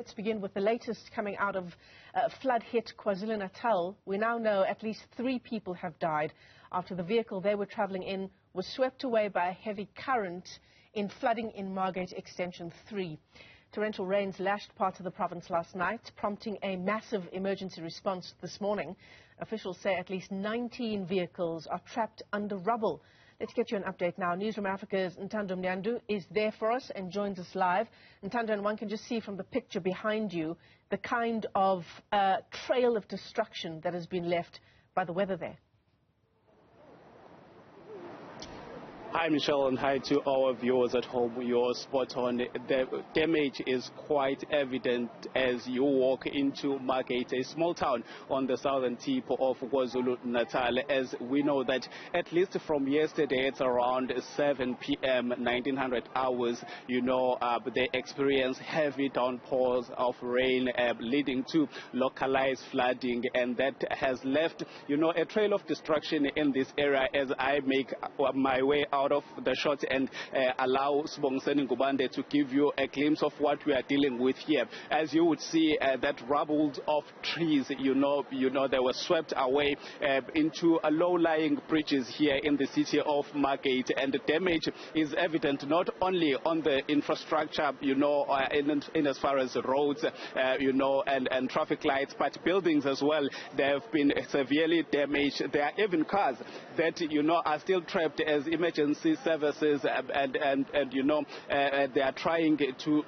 Let's begin with the latest coming out of flood-hit KwaZulu-Natal. We now know at least 3 people have died after the vehicle they were travelling in was swept away by a heavy current in flooding in Margate Extension 3. Torrential rains lashed parts of the province last night, prompting a massive emergency response this morning. Officials say at least 19 vehicles are trapped under rubble. Let's get you an update now. Newzroom Afrika's Ntando is there for us and joins us live. Ntando, and one can just see from the picture behind you the kind of trail of destruction that has been left by the weather there. Hi Michelle, and hi to our viewers at home. You're spot on. The damage is quite evident as you walk into Margate, a small town on the southern tip of KwaZulu-Natal. As we know that at least from yesterday, it's around 7 p.m., 1900 hours, they experienced heavy downpours of rain leading to localized flooding, and that has left, a trail of destruction in this area. As I make my way out of the shot and allow Sibongiseni Ngubande to give you a glimpse of what we are dealing with here. As you would see, that rubble of trees, they were swept away into low-lying bridges here in the city of Margate, and the damage is evident not only on the infrastructure, in as far as roads, and traffic lights, but buildings as well. They have been severely damaged. There are even cars that, are still trapped as emergency services, and they are trying to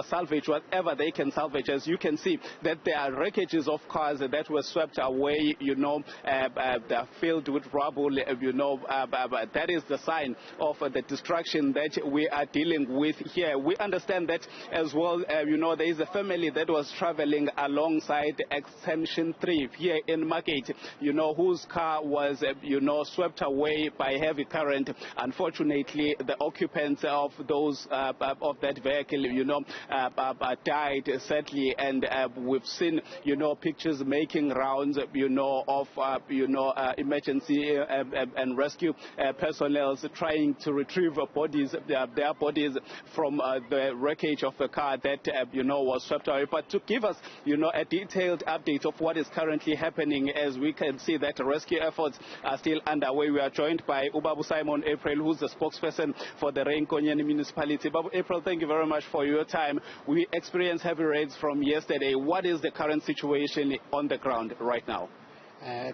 salvage whatever they can salvage. As you can see, that there are wreckages of cars that were swept away, they're filled with rubble, that is the sign of the destruction that we are dealing with here. We understand that as well, there is a family that was traveling alongside Extension 3 here in Margate, whose car was, swept away by heavy current. Unfortunately, the occupants of that vehicle, died sadly, and we've seen, pictures making rounds, of, emergency and rescue personnel trying to retrieve their bodies from the wreckage of the car that, was swept away. But to give us, a detailed update of what is currently happening, as we can see that rescue efforts are still underway, we are joined by Ubabu Simon April, who's the spokesperson for the Ntando Municipality. Babu April, thank you very much for your time. We experienced heavy rains from yesterday. What is the current situation on the ground right now?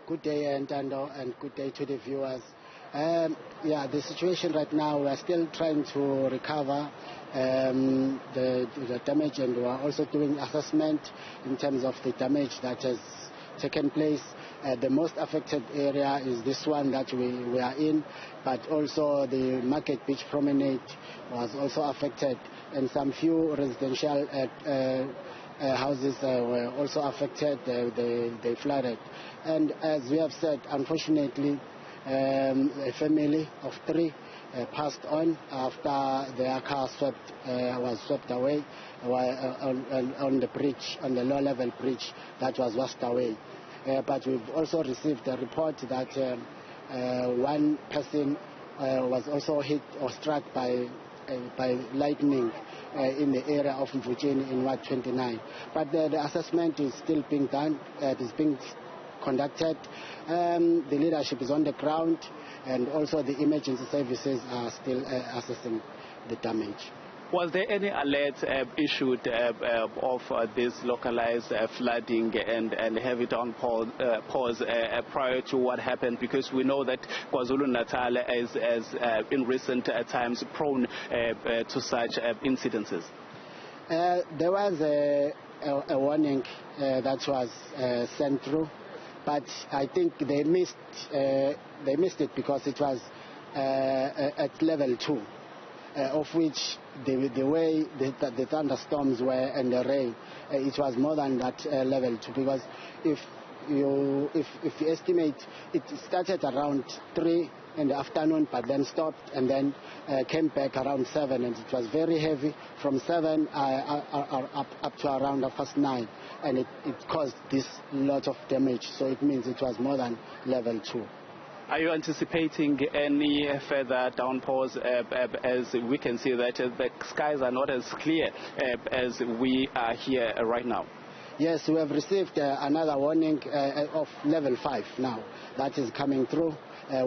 Good day, Ntando, and good day to the viewers. The situation right now, we are still trying to recover the damage, and we are also doing assessment in terms of the damage that has taken place. The most affected area is this one that we are in, but also the Market Beach Promenade was also affected, and some few residential houses were also affected. They flooded. And as we have said, unfortunately, a family of 3 passed on after their car was swept away on the bridge, on the low-level bridge that was washed away. But we've also received a report that one person was also hit or struck by lightning in the area of Mvujeni in Ward 29. But the assessment is still being done. It is being conducted. The leadership is on the ground, and also the emergency services are still assessing the damage. Was there any alert issued of this localized flooding and heavy downpours prior to what happened? Because we know that KwaZulu-Natal is in recent times prone to such incidences. There was a warning that was sent through, but I think they missed it because it was at level 2. Of which the way the thunderstorms were and the rain, it was more than that level 2. Because if you estimate, it started around 3 in the afternoon, but then stopped and then came back around 7, and it was very heavy from 7 up to around 9, and it caused this lot of damage. So it means it was more than level 2. Are you anticipating any further downpours as we can see that the skies are not as clear as we are here right now? Yes, we have received another warning of level 5 now that is coming through,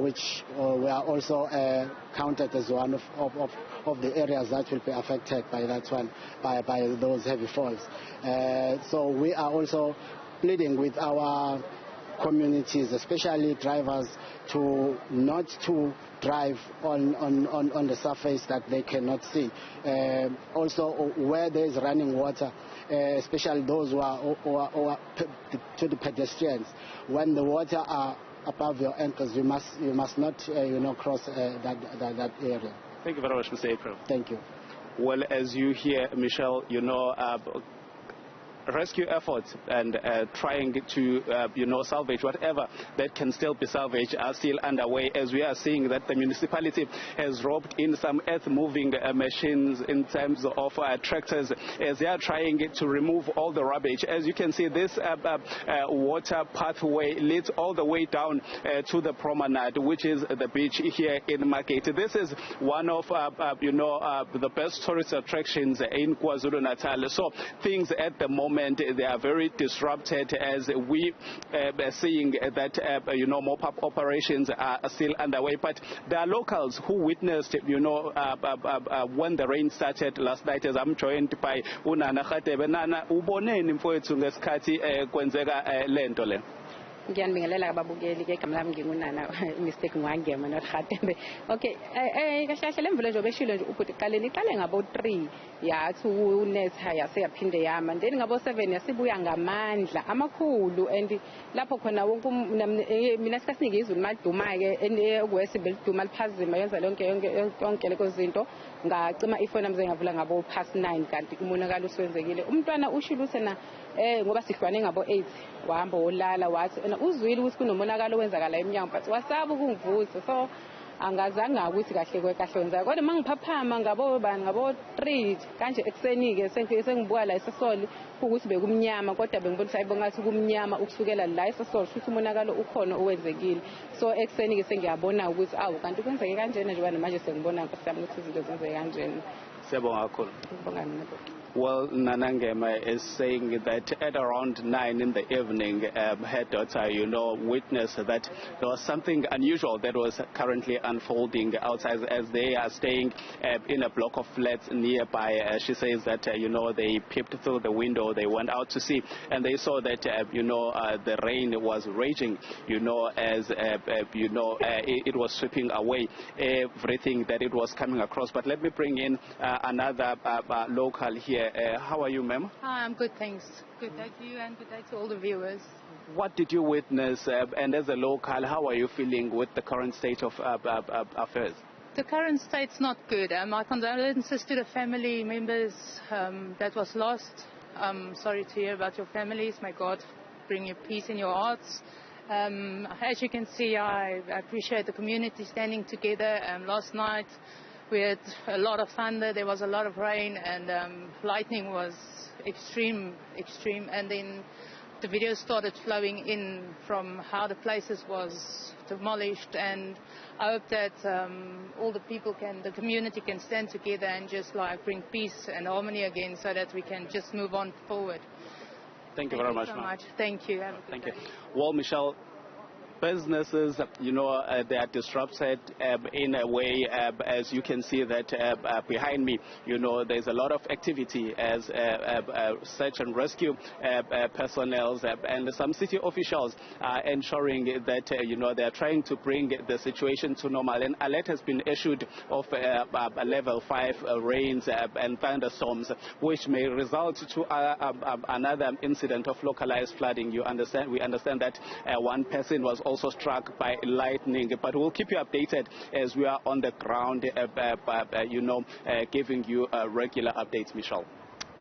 which we are also counted as one of the areas that will be affected by that one, by those heavy falls. So we are also pleading with our communities, especially drivers, to not to drive on the surface that they cannot see. Also, where there is running water, especially those who are to the pedestrians, when the water are above your ankles, you must not cross that area. Thank you very much, Mr. April. Thank you. Well, as you hear, Michelle, rescue efforts and trying to salvage whatever that can still be salvaged are still underway, as we are seeing that the municipality has roped in some earth moving machines in terms of tractors as they are trying to remove all the rubbish. As you can see, this water pathway leads all the way down to the promenade, which is the beach here in Margate. This is one of the best tourist attractions in KwaZulu-Natal. So things at the moment, they are very disrupted, as we are seeing that mop-up operations are still underway. But there are locals who witnessed when the rain started last night, as I'm joined by Unana Khatebe. Nana, uboneni mfowethu ngesikhathi kwenzeka lento le? Ngiyanibingelela ababukeli ke igama lami ngingunana mistake ngwangema not Khatebe. Okay, kahle le mvula nje obeshilo nje ukuthi iqale ngabo 3 yathi unetha yase yaphinde yama, then ngabo 7 yasibuya ngamandla amakhulu, and lapho khona wonke mina sikasinika izulu maduma ke okwesibili duma liphazima yenza yonke lezo zinto. Ngacima ifoni nami ngavula ngabo past 9 kanti umonakalo uswenzekile. Umntwana ushiluse na ngoba sihlwane ngabo 8 wahamba olala wathi uzwile ukuthi kunomonakalo wenzakala eminyango, but wasaba ukungivusa, so angazange ukuthi kahle wenzaka. Kodwa mangiphaphama ngabo 3 kanje ekseni ke sengibuka la esesoli ukuthi bekumnyama, kodwa bengibona ukuthi ngathi kumnyama ukusukela la esesoli futhi umonakalo ukhona owenzekile. So ekseni ke sengiyabona ukuthi kanti kwenzeke kanjena nje manje sengibona nkusami ukuthi izinto zenzeke kanjena. Siyabonga kakhulu. Ngibonga mina. Well, Nanangema is saying that at around 9 in the evening, her daughter, witnessed that there was something unusual that was currently unfolding outside as they are staying in a block of flats nearby. She says that, they peeped through the window, they went out to see, and they saw that, the rain was raging, as, it was sweeping away everything that it was coming across. But let me bring in another local here. How are you, ma'am? Hi, I'm good, thanks. Good day to you and good day to all the viewers. What did you witness, and as a local, how are you feeling with the current state of affairs? The current state's not good. My condolences to the family members that was lost. Sorry to hear about your families. May God bring you peace in your hearts. As you can see, I appreciate the community standing together. Last night, we had a lot of thunder, there was a lot of rain, and lightning was extreme. And then the video started flowing in from how the places was demolished. And I hope that all the people the community can stand together and just bring peace and harmony again, so that we can just move on forward. Thank you very much. So much. Thank you. Thank you. Well, Michelle, businesses, they are disrupted in a way, as you can see that behind me, there's a lot of activity as search and rescue personnel and some city officials are ensuring that, they are trying to bring the situation to normal. An alert has been issued of level 5 rains and thunderstorms, which may result to another incident of localized flooding. We understand that one person was also struck by lightning, but we'll keep you updated as we are on the ground, giving you regular updates, Michelle.